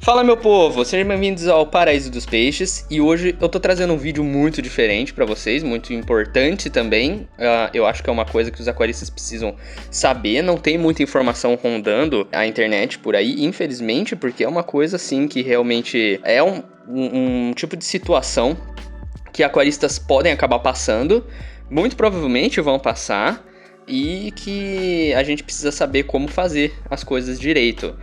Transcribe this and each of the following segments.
Fala meu povo, sejam bem-vindos ao Paraíso dos Peixes e hoje eu tô trazendo um vídeo muito diferente pra vocês, muito importante também. Eu acho que é uma coisa que os aquaristas precisam saber, não tem muita informação rondando a internet por aí, infelizmente, porque é uma coisa assim que realmente é um tipo de situação que aquaristas podem acabar passando, muito provavelmente vão passar. E que a gente precisa saber como fazer as coisas direito.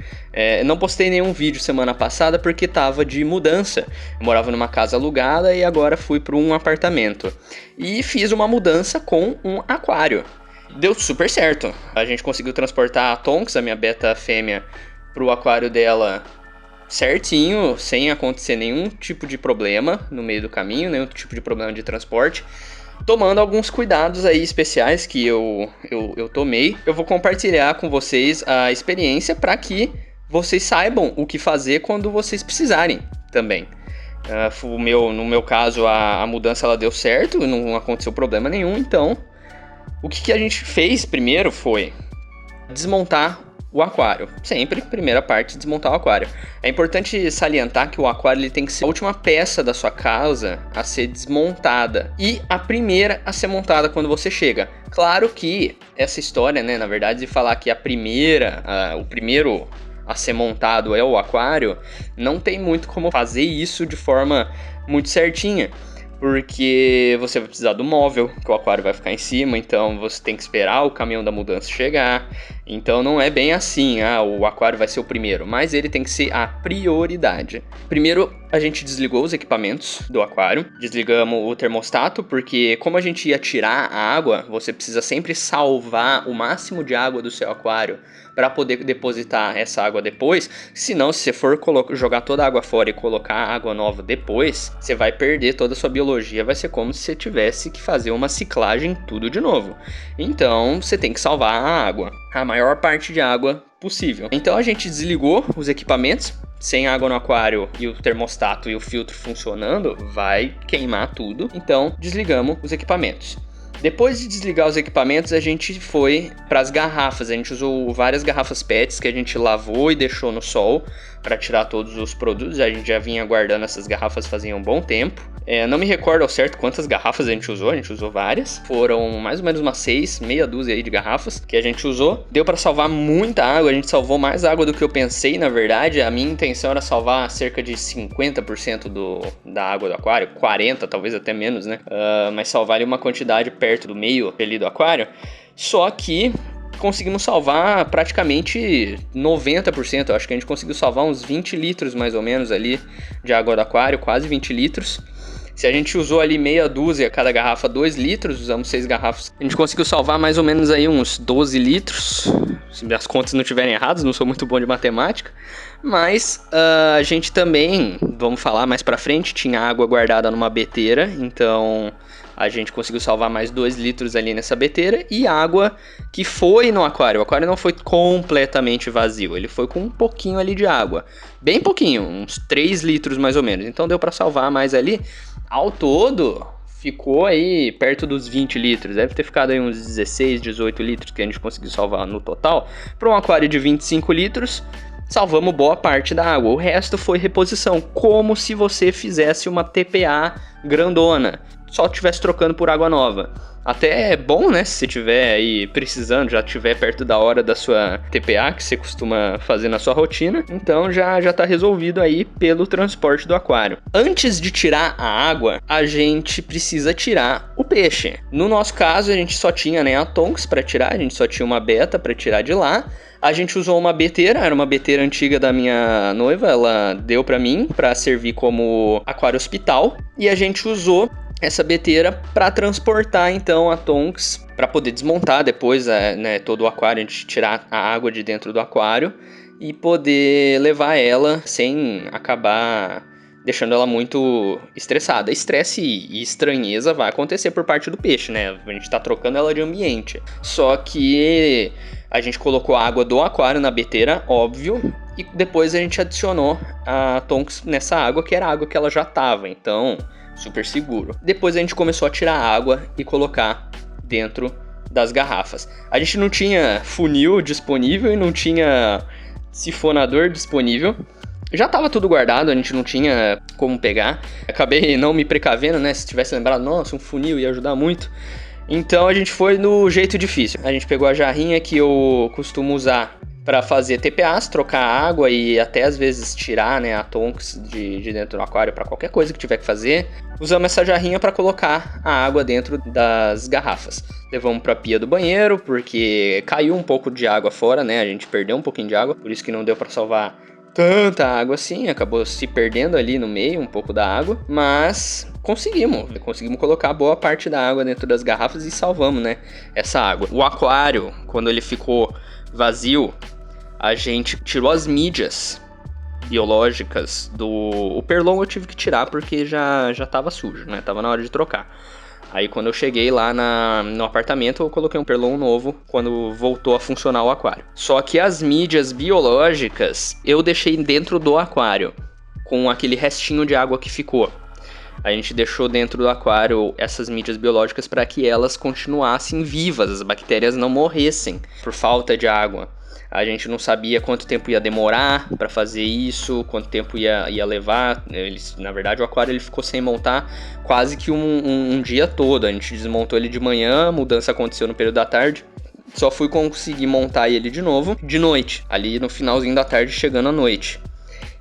Não postei nenhum vídeo semana passada porque tava de mudança. Eu morava numa casa alugada e agora fui para um apartamento. E fiz uma mudança com um aquário. Deu super certo. A gente conseguiu transportar a Tonks, a minha beta fêmea, pro aquário dela certinho, sem acontecer nenhum tipo de problema no meio do caminho, nenhum tipo de problema de transporte. Tomando alguns cuidados aí especiais que eu tomei. Eu vou compartilhar com vocês a experiência para que vocês saibam o que fazer quando vocês precisarem também. No meu caso, a mudança ela deu certo, não aconteceu problema nenhum. Então, o que a gente fez primeiro foi desmontar o aquário. Sempre, primeira parte, desmontar o aquário. É importante salientar que o aquário ele tem que ser a última peça da sua casa a ser desmontada e a primeira a ser montada quando você chega. Claro que essa história, né, na verdade, de falar que o primeiro a ser montado é o aquário, não tem muito como fazer isso de forma muito certinha. Porque você vai precisar do móvel, que o aquário vai ficar em cima, então você tem que esperar o caminhão da mudança chegar. Então não é bem assim, o aquário vai ser o primeiro, mas ele tem que ser a prioridade. Primeiro a gente desligou os equipamentos do aquário, desligamos o termostato, porque como a gente ia tirar a água, você precisa sempre salvar o máximo de água do seu aquário para poder depositar essa água depois. Senão, se você for jogar toda a água fora e colocar água nova depois, você vai perder toda a sua biologia. Vai ser como se você tivesse que fazer uma ciclagem tudo de novo. Então, você tem que salvar a água, a maior parte de água possível. Então, a gente desligou os equipamentos. Sem água no aquário e o termostato e o filtro funcionando, vai queimar tudo. Então, desligamos os equipamentos. Depois de desligar os equipamentos, a gente foi para as garrafas. A gente usou várias garrafas PETs que a gente lavou e deixou no sol para tirar todos os produtos. A gente já vinha guardando essas garrafas fazia um bom tempo. Não me recordo ao certo quantas garrafas a gente usou várias. Foram mais ou menos umas meia dúzia aí de garrafas que a gente usou. Deu para salvar muita água, a gente salvou mais água do que eu pensei, na verdade. A minha intenção era salvar cerca de 50% da água do aquário, 40%, talvez até menos, né? Mas salvar uma quantidade perto do meio ali do aquário. Só que conseguimos salvar praticamente 90%. Eu acho que a gente conseguiu salvar uns 20 litros mais ou menos ali de água do aquário, quase 20 litros. Se a gente usou ali meia dúzia, cada garrafa 2 litros, usamos 6 garrafas, a gente conseguiu salvar mais ou menos aí uns 12 litros, se as contas não estiverem erradas, não sou muito bom de matemática. Mas a gente também, vamos falar mais pra frente, tinha água guardada numa beteira, então a gente conseguiu salvar mais 2 litros ali nessa beteira e água que foi no aquário. O aquário não foi completamente vazio, ele foi com um pouquinho ali de água. Bem pouquinho, uns 3 litros mais ou menos. Então deu para salvar mais ali. Ao todo, ficou aí perto dos 20 litros. Deve ter ficado aí uns 16, 18 litros que a gente conseguiu salvar no total. Para um aquário de 25 litros, salvamos boa parte da água. O resto foi reposição, como se você fizesse uma TPA grandona, só estivesse trocando por água nova. Até é bom, né, se você estiver aí precisando, já estiver perto da hora da sua TPA, que você costuma fazer na sua rotina, então já tá resolvido aí pelo transporte do aquário. Antes de tirar a água, a gente precisa tirar o peixe. No nosso caso, a gente só tinha, né, a Tonks para tirar, a gente só tinha uma beta para tirar de lá. A gente usou uma beteira, era uma beteira antiga da minha noiva, ela deu para mim para servir como aquário hospital, e a gente usou essa beteira para transportar então a Tonks, para poder desmontar depois, né, todo o aquário, a gente tirar a água de dentro do aquário e poder levar ela sem acabar deixando ela muito estressada. Estresse e estranheza vai acontecer por parte do peixe, né? A gente tá trocando ela de ambiente. Só que a gente colocou a água do aquário na beteira, óbvio, e depois a gente adicionou a Tonks nessa água, que era a água que ela já tava, então super seguro. Depois a gente começou a tirar a água e colocar dentro das garrafas. A gente não tinha funil disponível e não tinha sifonador disponível. Já tava tudo guardado, a gente não tinha como pegar. Acabei não me precavendo, né? Se tivesse lembrado, nossa, um funil ia ajudar muito. Então a gente foi no jeito difícil. A gente pegou a jarrinha que eu costumo usar para fazer TPAs, trocar água e até às vezes tirar, né, a tonks de dentro do aquário para qualquer coisa que tiver que fazer. Usamos essa jarrinha para colocar a água dentro das garrafas. Levamos para a pia do banheiro porque caiu um pouco de água fora, né? A gente perdeu um pouquinho de água, por isso que não deu para salvar tanta água assim, acabou se perdendo ali no meio um pouco da água, mas conseguimos colocar boa parte da água dentro das garrafas e salvamos, né, essa água. O aquário, quando ele ficou vazio, a gente tirou as mídias biológicas o perlon eu tive que tirar porque já tava sujo, né, tava na hora de trocar. Aí quando eu cheguei lá no apartamento, eu coloquei um perlon novo quando voltou a funcionar o aquário. Só que as mídias biológicas eu deixei dentro do aquário, com aquele restinho de água que ficou. A gente deixou dentro do aquário essas mídias biológicas para que elas continuassem vivas, as bactérias não morressem por falta de água. A gente não sabia quanto tempo ia demorar para fazer isso, quanto tempo ia levar. Na verdade, o aquário ele ficou sem montar quase que um dia todo. A gente desmontou ele de manhã, a mudança aconteceu no período da tarde. Só fui conseguir montar ele de novo de noite, ali no finalzinho da tarde, chegando à noite.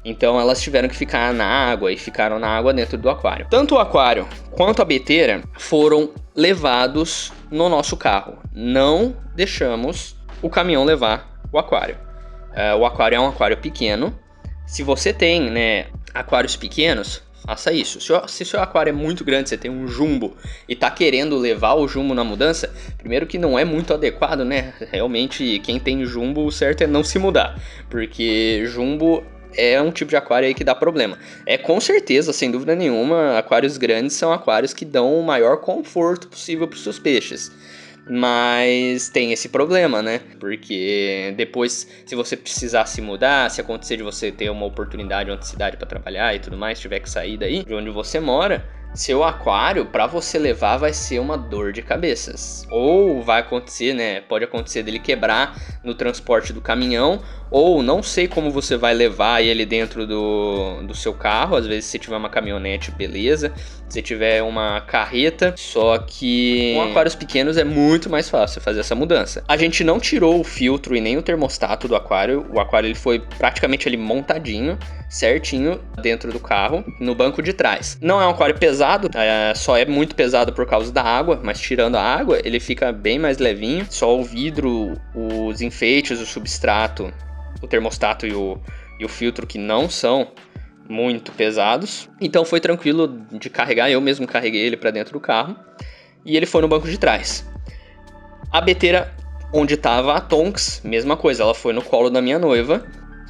Então elas tiveram que ficar na água e ficaram na água dentro do aquário. Tanto o aquário quanto a beteira foram levados no nosso carro. Não deixamos o caminhão levar o aquário. O aquário é um aquário pequeno. Se você tem, né, aquários pequenos, faça isso. Se seu aquário é muito grande, você tem um jumbo e tá querendo levar o jumbo na mudança, primeiro que não é muito adequado, né? Realmente, quem tem jumbo, o certo é não se mudar, porque jumbo é um tipo de aquário aí que dá problema. Com certeza, sem dúvida nenhuma, aquários grandes são aquários que dão o maior conforto possível para os seus peixes. Mas tem esse problema, né? Porque depois, se você precisar se mudar, se acontecer de você ter uma oportunidade em outra cidade para trabalhar e tudo mais, tiver que sair daí, de onde você mora, seu aquário, para você levar, vai ser uma dor de cabeças. Ou vai acontecer, né? Pode acontecer dele quebrar no transporte do caminhão, ou não sei como você vai levar ele dentro do seu carro. Às vezes, se tiver uma caminhonete, beleza. Se tiver uma carreta, só que com aquários pequenos é muito mais fácil fazer essa mudança. A gente não tirou o filtro e nem o termostato do aquário. O aquário ele foi praticamente ali montadinho, certinho, dentro do carro, no banco de trás. Não é um aquário pesado, só é muito pesado por causa da água, mas tirando a água, ele fica bem mais levinho. Só o vidro, os enfeites, o substrato, o termostato e o filtro que não são muito pesados. Então foi tranquilo de carregar, eu mesmo carreguei ele para dentro do carro e ele foi no banco de trás. A beteira onde estava a tonks, mesma coisa, ela foi no colo da minha noiva.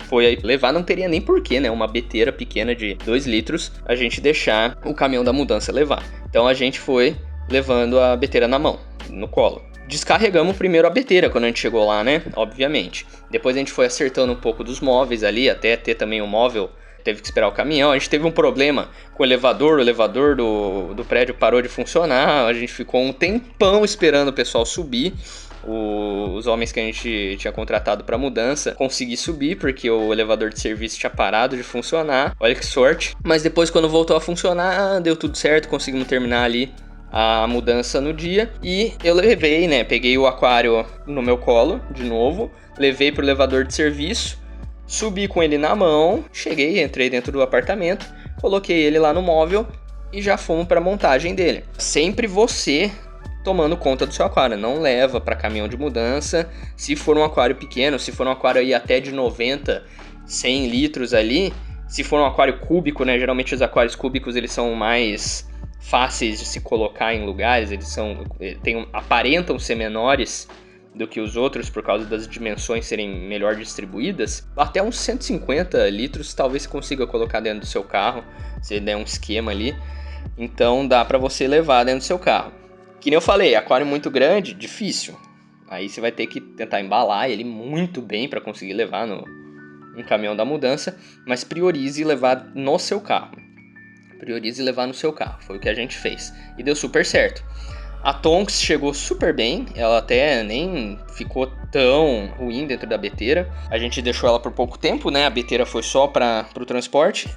Foi aí levar, não teria nem porquê, né? Uma beteira pequena de 2 litros, a gente deixar o caminhão da mudança levar. Então a gente foi levando a beteira na mão, no colo. Descarregamos primeiro a beteira quando a gente chegou lá, né? Obviamente. Depois a gente foi acertando um pouco dos móveis ali, até ter também o móvel. Teve que esperar o caminhão. A gente teve um problema com o elevador do prédio parou de funcionar. A gente ficou um tempão esperando o pessoal subir. Os homens que a gente tinha contratado para mudança conseguir subir, porque o elevador de serviço tinha parado de funcionar. Olha que sorte. Mas depois, quando voltou a funcionar, deu tudo certo, conseguimos terminar ali a mudança no dia. E eu levei, né? Peguei o aquário no meu colo de novo, levei pro elevador de serviço, subi com ele na mão, entrei dentro do apartamento, coloquei ele lá no móvel e já fomos para a montagem dele. Sempre você tomando conta do seu aquário, não leva para caminhão de mudança. Se for um aquário pequeno, se for um aquário aí até de 90, 100 litros ali, se for um aquário cúbico, né, geralmente os aquários cúbicos eles são mais fáceis de se colocar em lugares, eles aparentam ser menores do que os outros por causa das dimensões serem melhor distribuídas. Até uns 150 litros talvez você consiga colocar dentro do seu carro, se der um esquema ali. Então dá para você levar dentro do seu carro. Que nem eu falei, aquário muito grande, difícil. Aí você vai ter que tentar embalar ele muito bem para conseguir levar no caminhão da mudança, mas priorize levar no seu carro. Priorize levar no seu carro, foi o que a gente fez. E deu super certo. A Tonks chegou super bem, ela até nem ficou tão ruim dentro da beteira. A gente deixou ela por pouco tempo, né? A beteira foi só para o transporte.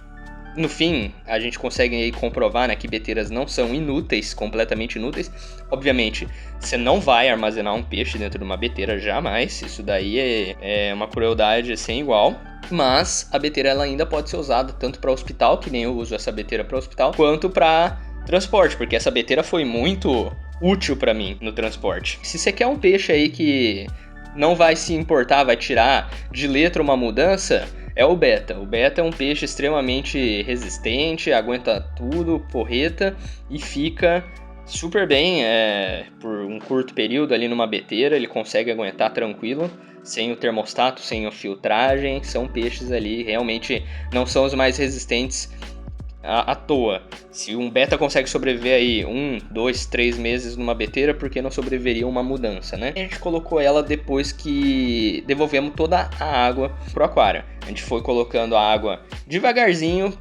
No fim, a gente consegue aí comprovar, né, que beteiras não são inúteis, completamente inúteis. Obviamente, você não vai armazenar um peixe dentro de uma beteira, jamais. Isso daí é uma crueldade sem igual. Mas a beteira ela ainda pode ser usada tanto para hospital, que nem eu uso essa beteira para hospital, quanto para transporte, porque essa beteira foi muito útil para mim no transporte. Se você quer um peixe aí que não vai se importar, vai tirar de letra uma mudança, é o beta. O beta é um peixe extremamente resistente, aguenta tudo, porreta e fica super bem por um curto período ali numa beteira. Ele consegue aguentar tranquilo, sem o termostato, sem a filtragem. São peixes ali, realmente não são os mais resistentes à toa. Se um beta consegue sobreviver aí 1, 2, 3 meses numa beteira, por que não sobreviveria uma mudança, né? A gente colocou ela depois que devolvemos toda a água pro aquário. A gente foi colocando a água devagarzinho,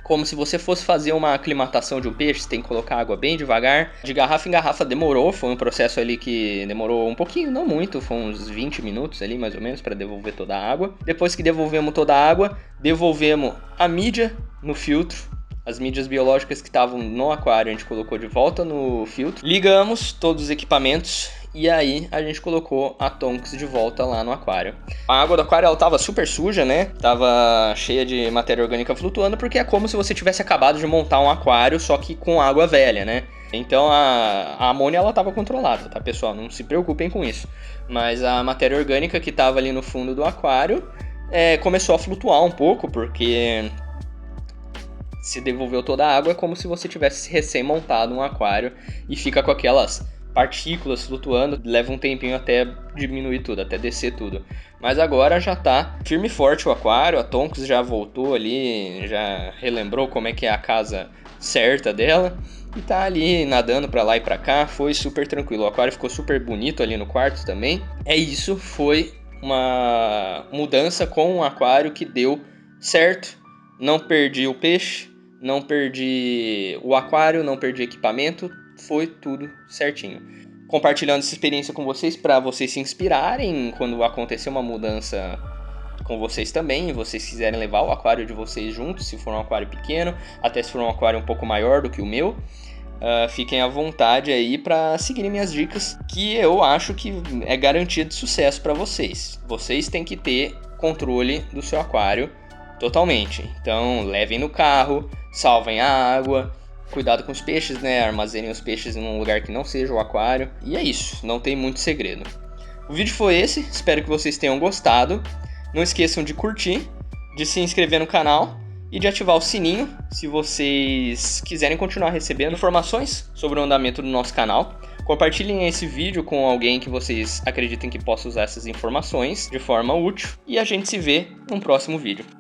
como se você fosse fazer uma aclimatação de um peixe, você tem que colocar água bem devagar. De garrafa em garrafa demorou, foi um processo ali que demorou um pouquinho, não muito, foi uns 20 minutos ali mais ou menos para devolver toda a água. Depois que devolvemos toda a água, devolvemos a mídia no filtro. As mídias biológicas que estavam no aquário a gente colocou de volta no filtro. Ligamos todos os equipamentos e aí a gente colocou a Tonks de volta lá no aquário. A água do aquário ela tava super suja, né? Tava cheia de matéria orgânica flutuando, porque é como se você tivesse acabado de montar um aquário, só que com água velha, né? Então a amônia ela tava controlada, tá, pessoal? Não se preocupem com isso. Mas a matéria orgânica que tava ali no fundo do aquário começou a flutuar um pouco, porque se devolveu toda a água, é como se você tivesse recém-montado um aquário e fica com aquelas partículas flutuando, leva um tempinho até diminuir tudo, até descer tudo. Mas agora já tá firme e forte o aquário, a Tonks já voltou ali, já relembrou como é que é a casa certa dela e tá ali nadando pra lá e pra cá, foi super tranquilo. O aquário ficou super bonito ali no quarto também. É isso, foi uma mudança com um aquário que deu certo. Não perdi o peixe, não perdi o aquário, não perdi equipamento, foi tudo certinho. Compartilhando essa experiência com vocês para vocês se inspirarem quando acontecer uma mudança com vocês também, e vocês quiserem levar o aquário de vocês junto, se for um aquário pequeno, até se for um aquário um pouco maior do que o meu. Fiquem à vontade aí para seguirem minhas dicas, que eu acho que é garantia de sucesso para vocês. Vocês têm que ter controle do seu aquário totalmente. Então levem no carro, salvem a água, cuidado com os peixes, né? Armazenem os peixes em um lugar que não seja o aquário. E é isso, não tem muito segredo. O vídeo foi esse, espero que vocês tenham gostado. Não esqueçam de curtir, de se inscrever no canal e de ativar o sininho se vocês quiserem continuar recebendo informações sobre o andamento do nosso canal. Compartilhem esse vídeo com alguém que vocês acreditem que possa usar essas informações de forma útil e a gente se vê no próximo vídeo.